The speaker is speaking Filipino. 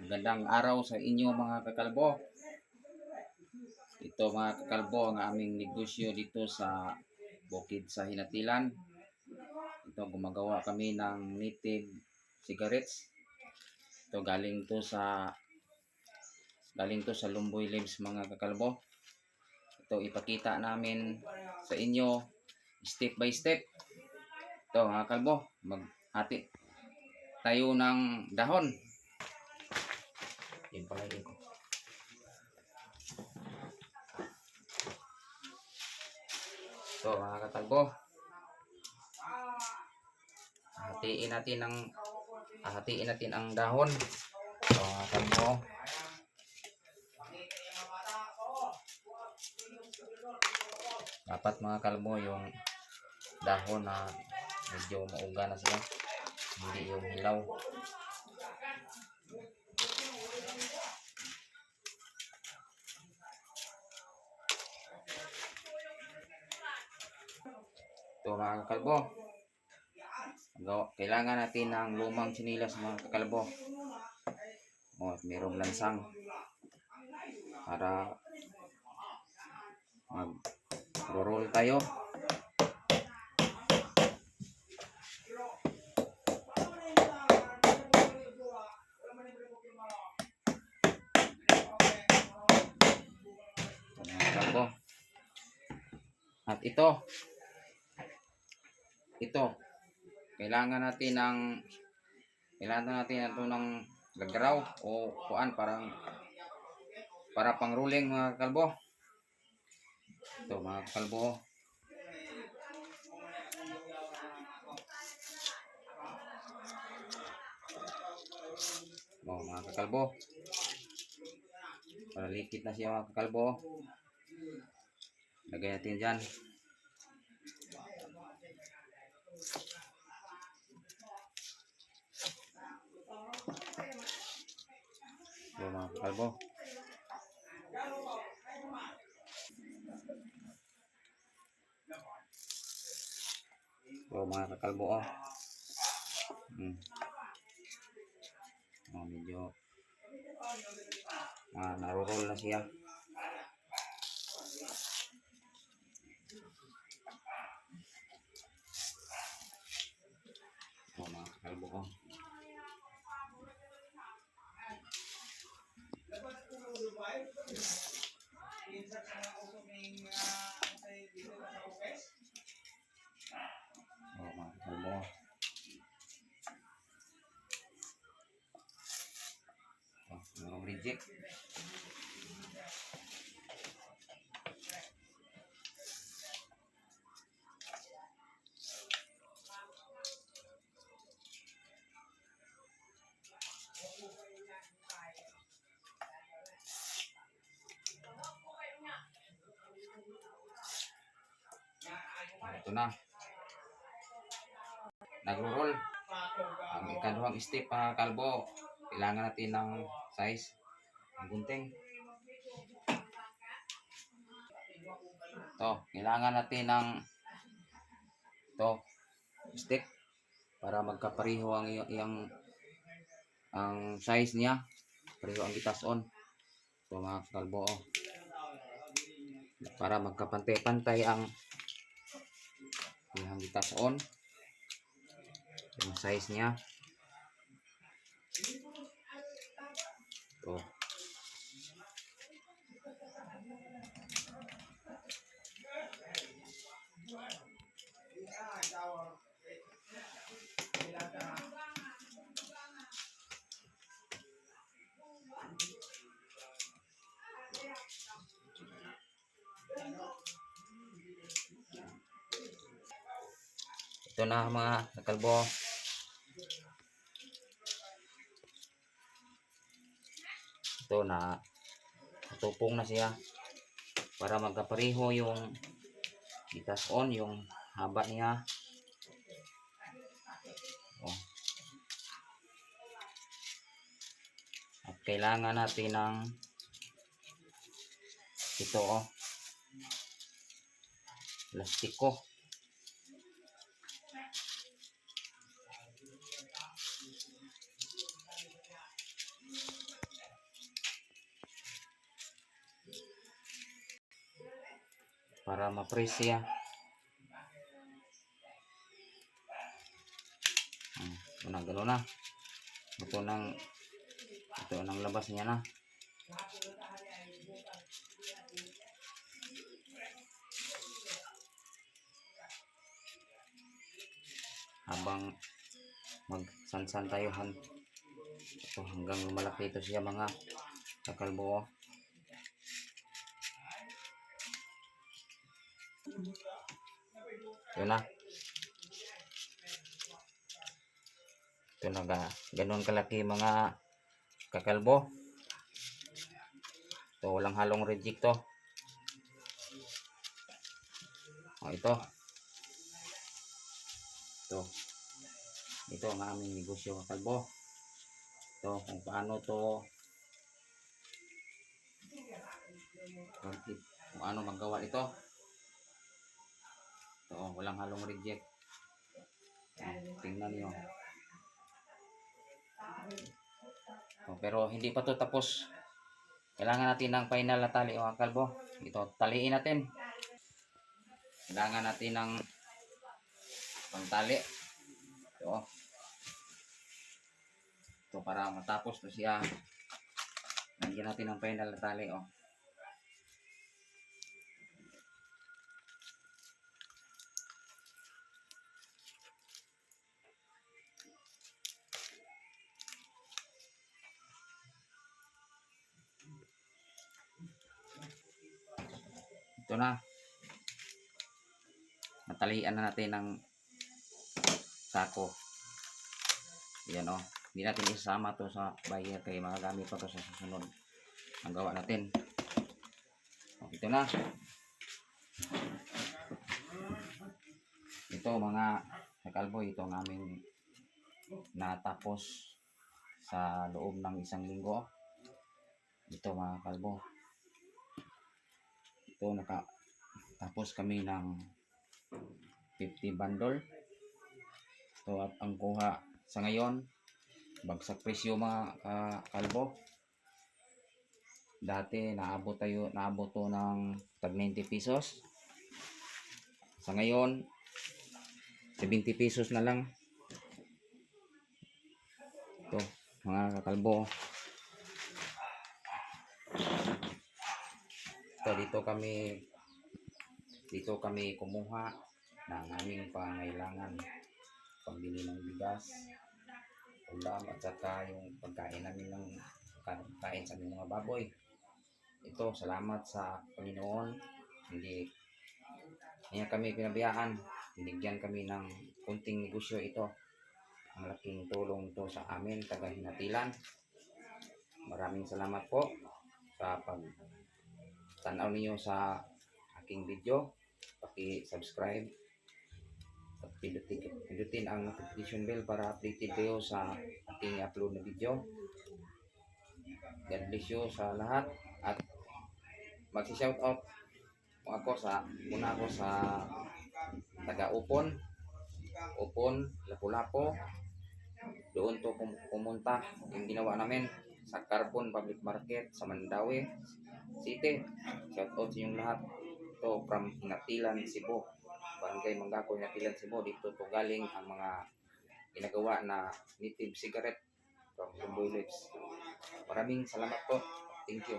Magandang araw sa inyo mga kakalbo. Ito mga kakalbo ang aming negosyo dito sa bukid sa Hinatilan. Ito gumagawa kami ng native cigarettes. Ito galing to sa Lumboy Limbs mga kakalbo. Ito ipakita namin sa inyo step by step. Ito mga kakalbo, maghati tayo ng dahon. Yan pala yun. So mga kakalbo, hatiin natin ang dahon. So mga kakalbo, dapat mga kalbo yung dahon na medyo mauga na sila, hindi yung hilaw. Ito mga kakalbo, kailangan natin ng lumang sinilas mga kakalbo. At mayroong lansang para mag-roll tayo. At ito kailangan natin ng lagaraw o kuan para pang rolling mga kalbo. Ito mga kalbo, mga kakalbo, para likit na siya mga kakalbo. Lagay natin dyan. Mga kakalbo, mga kakalbo medyo narurol na siya. Mga kakalbo reject. Ito na, nagro-roll ang ikaduhang step mga kalbo. Kailangan natin ng size ng gunting. Kailangan natin ng stick para magkapareho ang size niya, pareho ang itason. Ito mga kalbo para magkapantay-pantay ang itason, yung size niya. Ito na mga kakalbo. Ito na, natupong na siya para magkapareho yung itason, yung haba niya. At kailangan natin ng ito plastiko. para ma-press siya. Ito na, gano'n na. Ito nang labas niya na. Habang magsansan tayo ito hanggang malaki ito siya mga kakalbo. Ito na. Ito na ganun kalaki mga kakalbo. Ito walang halong reject to. Ito ang aming negosyo kakalbo. Ito kung paano to kung ano magawa ito. Ito walang halong reject. Tingnan niyo. Pero hindi pa to tapos. Kailangan natin ng final na tali mga kalbo. Ito taliin natin. Kailangan natin ng pangtali. Ito para matapos to siya. Lagyan natin ng final na tali. Ito na. Natalian na natin ng sako. Yan Hindi natin isama to sa buyer kaya magagamit pa to sa susunod ang gawa natin. Ito na. Ito mga kakalbo, ito ang aming natapos sa loob ng isang linggo. Ito mga kalbo. Ito nakatapos kami ng 50 bundle. Ito at ang kuha sa ngayon bagsak presyo mga kalbo. Dati naabot to ng tag 90 pesos. Sa ngayon 70 pesos na lang. Ito mga kakalbo. Dito kami kumuha ng aming pangailangan, pambili ng bigas, ulam at saka yung pagkain namin ng pagkain sa aming mga baboy. Ito salamat sa Panginoon, hindi niya kami pinabayaan, binigyan kami ng kunting negosyo. Ito ang laking tulong to sa amin taga-Hinatilan. Maraming salamat po sa pag-tanaw niyo sa aking video. Paki-subscribe at pindutin ang notification bell para updated kayo sa ating upload na video. God bless you sa lahat at magsi-shoutout muna ako sa taga-Upon, Lapu-Lapu. Doon to pumunta yung ginawa namin sa Carbon Public Market sa Mandaue City. Shoutout sa inyong lahat. Ito from Hinatilan, Cebu, Barangay Manggako, Hinatilan, Cebu. Dito to galing ang mga ginagawa na native cigarette from Jumboy Lips. Maraming salamat po. Thank you.